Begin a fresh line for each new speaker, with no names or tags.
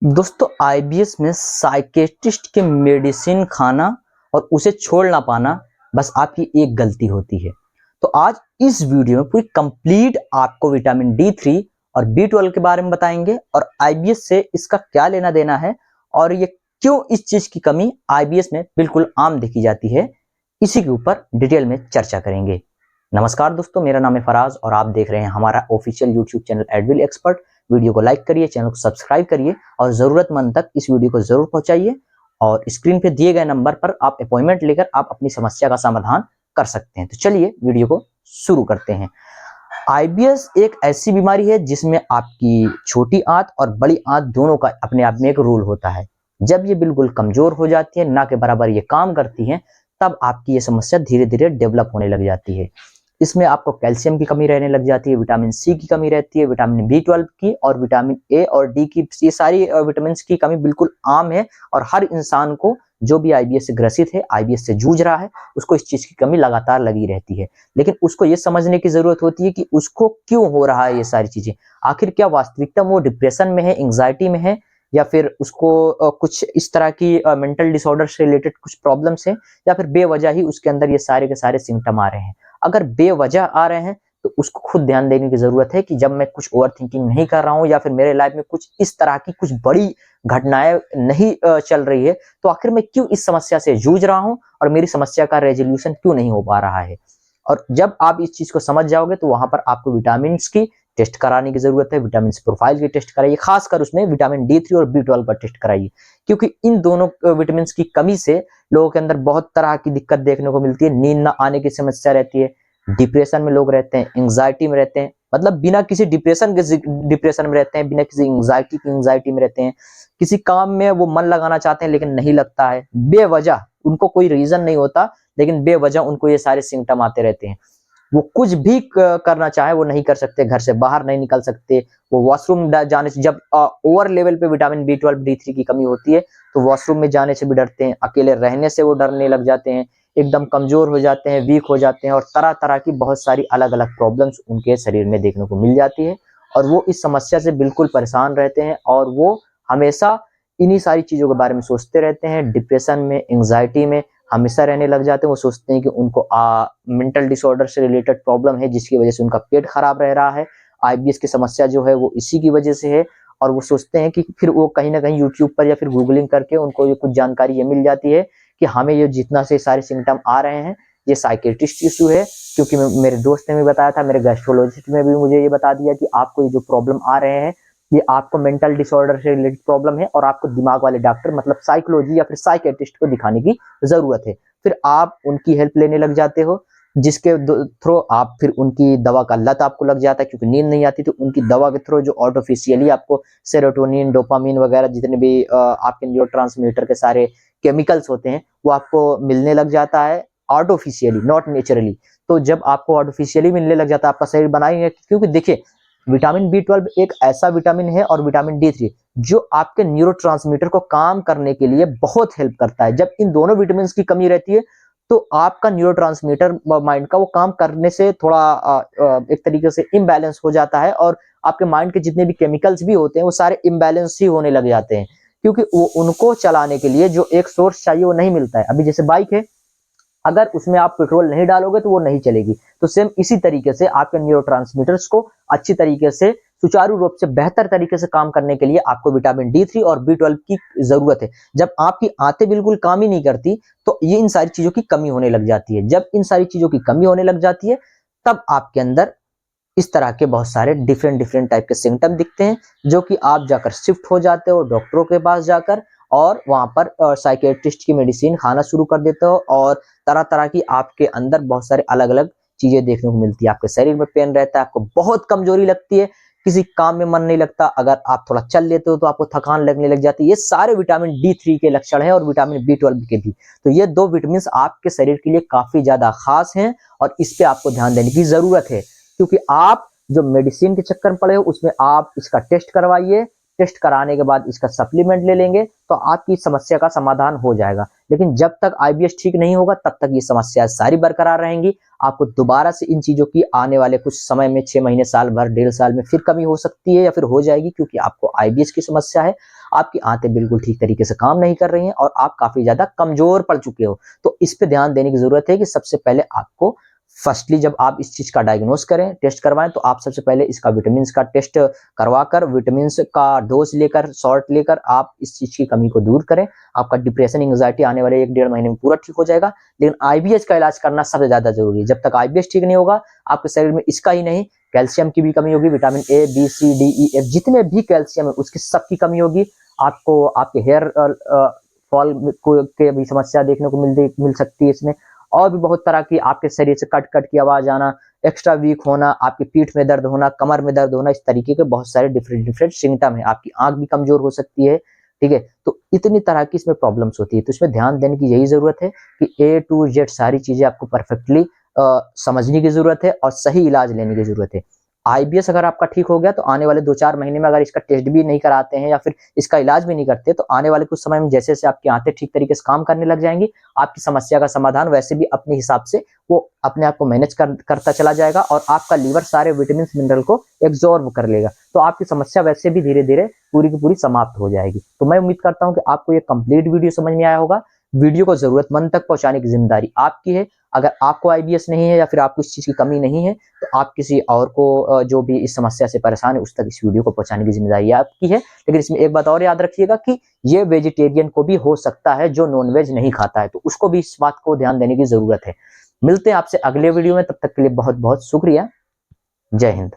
दोस्तों आईबीएस में साइकेट्रिस्ट के मेडिसिन खाना और उसे छोड़ ना पाना बस आपकी एक गलती होती है। तो आज इस वीडियो में पूरी कंप्लीट आपको विटामिन डी3 और बी12 के बारे में बताएंगे और आईबीएस से इसका क्या लेना देना है और ये क्यों इस चीज की कमी आईबीएस में बिल्कुल आम देखी जाती है, इसी के ऊपर डिटेल में चर्चा करेंगे। नमस्कार दोस्तों, मेरा नाम है फराज और आप देख रहे हैं हमारा official YouTube channel Advil expert. Video को लाइक करिए, चैनल को सब्सक्राइब करिए और जरूरतमंद तक इस वीडियो को जरूर पहुंचाइए और स्क्रीन पे दिए गए नंबर पर आप अपॉइंटमेंट लेकर आप अपनी समस्या का समाधान कर सकते हैं। तो चलिए वीडियो को शुरू करते हैं। आईबीएस एक ऐसी बीमारी है जिसमें आपकी छोटी आंत और बड़ी आंत दोनों का अपने आप में एक रोल होता है। जब ये बिल्कुल कमजोर हो जाती है, ना के बराबर ये काम करती है, तब आपकी ये समस्या धीरे धीरे डेवलप होने लग जाती है। इसमें आपको कैल्शियम की कमी रहने लग जाती है, विटामिन सी की कमी रहती है, विटामिन बी12 की और विटामिन ए और डी की, ये सारी विटामिन की कमी बिल्कुल आम है और हर इंसान को जो भी आईबीएस से ग्रसित है, आईबीएस से जूझ रहा है, उसको इस चीज की कमी लगातार लगी रहती है। लेकिन उसको ये समझने की जरूरत होती है कि उसको क्यों हो रहा है ये सारी चीजें। आखिर क्या वास्तविकता वो डिप्रेशन में है, एंग्जाइटी में है, या फिर उसको कुछ इस तरह की मेंटल डिसऑर्डर से रिलेटेड कुछ प्रॉब्लम्स है, या फिर बेवजह ही उसके अंदर ये सारे के सारे सिम्टम आ रहे हैं। अगर बेवजह आ रहे हैं तो उसको खुद ध्यान देने की जरूरत है कि जब मैं कुछ ओवर थिंकिंग नहीं कर रहा हूं या फिर मेरे लाइफ में कुछ इस तरह की कुछ बड़ी घटनाएं नहीं चल रही है, तो आखिर मैं क्यों इस समस्या से जूझ रहा हूं और मेरी समस्या का रेजोल्यूशन क्यों नहीं हो पा रहा है। और जब आप इस चीज को समझ जाओगे तो वहां पर आपको विटामिन की टेस्ट कराने की जरूरत है। विटामिन प्रोफाइल की टेस्ट कराइए, खासकर उसमें विटामिन डी3 और बी12 का टेस्ट कराइए, क्योंकि इन दोनों विटामिन की कमी से लोगों के अंदर बहुत तरह की दिक्कत देखने को मिलती है। नींद न आने की समस्या रहती है, डिप्रेशन में लोग रहते हैं, एंग्जाइटी में रहते हैं, मतलब बिना किसी डिप्रेशन के डिप्रेशन में रहते हैं, बिना किसी एंग्जाइटी की एंग्जाइटी में रहते हैं। किसी काम में वो मन लगाना चाहते हैं लेकिन नहीं लगता है, बेवजह, उनको कोई रीजन नहीं होता लेकिन बेवजह उनको ये सारे सिम्टम आते रहते हैं। वो कुछ भी करना चाहे वो नहीं कर सकते, घर से बाहर नहीं निकल सकते, वो वॉशरूम जाने से, जब ओवर लेवल पे विटामिन बी12 डी3 की कमी होती है तो वॉशरूम में जाने से भी डरते हैं, अकेले रहने से वो डरने लग जाते हैं, एकदम कमजोर हो जाते हैं, वीक हो जाते हैं और तरह तरह की बहुत सारी अलग अलग प्रॉब्लम्स उनके शरीर में देखने को मिल जाती है और वो इस समस्या से बिल्कुल परेशान रहते हैं और वो हमेशा इन्हीं सारी चीजों के बारे में सोचते रहते हैं। डिप्रेशन में, एंग्जाइटी में हमेशा रहने लग जाते हैं। वो सोचते हैं कि उनको मेंटल डिसऑर्डर से रिलेटेड प्रॉब्लम है जिसकी वजह से उनका पेट खराब रह रहा है। आईबीएस की समस्या जो है वो इसी की वजह से है और वो सोचते हैं कि फिर वो कहीं ना कहीं यूट्यूब पर या फिर गूगलिंग करके उनको ये कुछ जानकारी ये मिल जाती है कि हमें ये जितना से सारे सिम्टम आ रहे हैं ये साइकेट्रिस्ट इशू है। क्योंकि मेरे दोस्त ने भी बताया था, मेरे गैस्ट्रोलॉजिस्ट ने भी मुझे ये बता दिया कि आपको ये जो प्रॉब्लम आ रहे हैं ये आपको मेंटल डिसऑर्डर से रिलेटेड प्रॉब्लम है और आपको दिमाग वाले डॉक्टर मतलब साइकोलॉजी या फिर साइकेट्रिस्ट को दिखाने की जरूरत है। फिर आप उनकी हेल्प लेने लग जाते हो, जिसके थ्रू आप फिर उनकी दवा का लत आपको लग जाता है, क्योंकि नींद नहीं आती तो उनकी दवा के थ्रू जो आर्टिफिशियली आपको सेरोटोनिन, डोपामिन वगैरह जितने भी आपके न्यूरोट्रांसमीटर के सारे केमिकल्स होते हैं वो आपको मिलने लग जाता है आर्टिफिशियली, नॉट नेचुरली। तो जब आपको आर्टिफिशियली मिलने लग जाता है, आपका शरीर बनाएंगे, क्योंकि देखिए विटामिन बी12 एक ऐसा विटामिन है और विटामिन डी3 जो आपके न्यूरोट्रांसमीटर को काम करने के लिए बहुत हेल्प करता है। जब इन दोनों विटामिन की कमी रहती है तो आपका न्यूरोट्रांसमीटर माइंड का वो काम करने से थोड़ा एक तरीके से इम्बैलेंस हो जाता है और आपके माइंड के जितने भी केमिकल्स भी होते हैं वो सारे इम्बैलेंस ही होने लग जाते हैं, क्योंकि वो उनको चलाने के लिए जो एक सोर्स चाहिए वो नहीं मिलता है। अभी जैसे बाइक है, अगर उसमें आप पेट्रोल नहीं डालोगे तो वो नहीं चलेगी। तो सेम इसी तरीके से आपके न्यूरोट्रांसमीटर्स को अच्छी तरीके से, सुचारू रूप से, बेहतर तरीके से काम करने के लिए आपको विटामिन डी3 और बी12 की जरूरत है। जब आपकी आंतें बिल्कुल काम ही नहीं करती तो ये इन सारी चीजों की कमी होने लग जाती है। जब इन सारी चीजों की कमी होने लग जाती है तब आपके अंदर इस तरह के बहुत सारे डिफरेंट डिफरेंट टाइप के सिम्टम दिखते हैं, जो कि आप जाकर शिफ्ट हो जाते हो डॉक्टरों के पास जाकर और वहां पर साइकेट्रिस्ट की मेडिसिन खाना शुरू कर देते हो और तरह तरह की आपके अंदर बहुत सारे अलग अलग चीजें देखने को मिलती है। आपके शरीर में पेन रहता है, आपको बहुत कमजोरी लगती है, किसी काम में मन नहीं लगता, अगर आप थोड़ा चल लेते हो तो आपको थकान लगने लग जाती है। ये सारे विटामिन डी3 के लक्षण है और विटामिन बी12 के भी। तो ये दो विटामिन आपके शरीर के लिए काफी ज्यादा खास हैं और इस पे आपको ध्यान देने की जरूरत है, क्योंकि आप जो मेडिसिन के चक्कर में पड़े हो उसमें आप इसका टेस्ट करवाइए। टेस्ट कराने के बाद इसका सप्लीमेंट ले लेंगे तो आपकी समस्या का समाधान हो जाएगा। लेकिन जब तक आईबीएस ठीक नहीं होगा तब तक ये समस्या सारी बरकरार रहेंगी। आपको दोबारा से इन चीजों की आने वाले कुछ समय में 6 महीने, साल भर, 1.5 साल में फिर कमी हो सकती है या फिर हो जाएगी, क्योंकि आपको आईबीएस की समस्या है। आपकी आंतें बिल्कुल ठीक तरीके से काम नहीं कर रही हैं और आप काफी ज्यादा कमजोर पड़ चुके हो। तो इस पे ध्यान देने की जरूरत है कि सबसे पहले आपको फर्स्टली जब आप इस चीज का डायग्नोस करें, टेस्ट करवाएं, तो आप सबसे पहले इसका विटामिन का टेस्ट करवाकर, विटामिन का डोज लेकर, सॉल्ट लेकर आप इस चीज की कमी को दूर करें। आपका डिप्रेशन, एंग्जाइटी आने वाले 1-1.5 महीने में पूरा ठीक हो जाएगा। लेकिन आईबीएस का इलाज करना सबसे ज्यादा जरूरी है। जब तक आईबीएस ठीक नहीं होगा, आपके शरीर में इसका ही नहीं, कैल्शियम की भी कमी होगी, vitamin A, B, C, D, E, F, जितने भी कैल्शियम है उसकी सबकी कमी होगी। आपको आपके हेयर फॉल के भी समस्या देखने को मिल सकती है इसमें, और भी बहुत तरह की आपके शरीर से कट कट की आवाज आना, एक्स्ट्रा वीक होना, आपकी पीठ में दर्द होना, कमर में दर्द होना, इस तरीके के बहुत सारे डिफरेंट सिम्टम है। आपकी आंख भी कमजोर हो सकती है, ठीक है। तो इतनी तरह की इसमें प्रॉब्लम्स होती है, तो इसमें ध्यान देने की यही जरूरत है कि ए टू जेड सारी चीजें आपको परफेक्टली समझने की जरूरत है और सही इलाज लेने की जरूरत है। आईबीएस अगर आपका ठीक हो गया तो आने वाले 2-4 महीने में अगर इसका टेस्ट भी नहीं कराते हैं या फिर इसका इलाज भी नहीं करते, तो आने वाले कुछ समय में जैसे जैसे आपकी आंतें ठीक तरीके से काम करने लग जाएंगी, आपकी समस्या का समाधान वैसे भी अपने हिसाब से वो अपने आप को मैनेज करता चला जाएगा और आपका लीवर सारे विटामिन मिनरल को एब्जॉर्ब कर लेगा। तो आपकी समस्या वैसे भी धीरे धीरे पूरी की पूरी समाप्त हो जाएगी। तो मैं उम्मीद करता हूं कि आपको ये कंप्लीट वीडियो समझ में आया होगा। वीडियो को जरूरतमंद तक पहुंचाने की जिम्मेदारी आपकी है। अगर आपको आईबीएस नहीं है या फिर आपको इस चीज की कमी नहीं है, तो आप किसी और को जो भी इस समस्या से परेशान है उस तक इस वीडियो को पहुंचाने की जिम्मेदारी आपकी है। लेकिन इसमें एक बात और याद रखिएगा कि ये वेजिटेरियन को भी हो सकता है जो नॉनवेज नहीं खाता है, तो उसको भी इस बात को ध्यान देने की जरूरत है। मिलते हैं आपसे अगले वीडियो में, तब तक के लिए बहुत बहुत शुक्रिया। जय हिंद।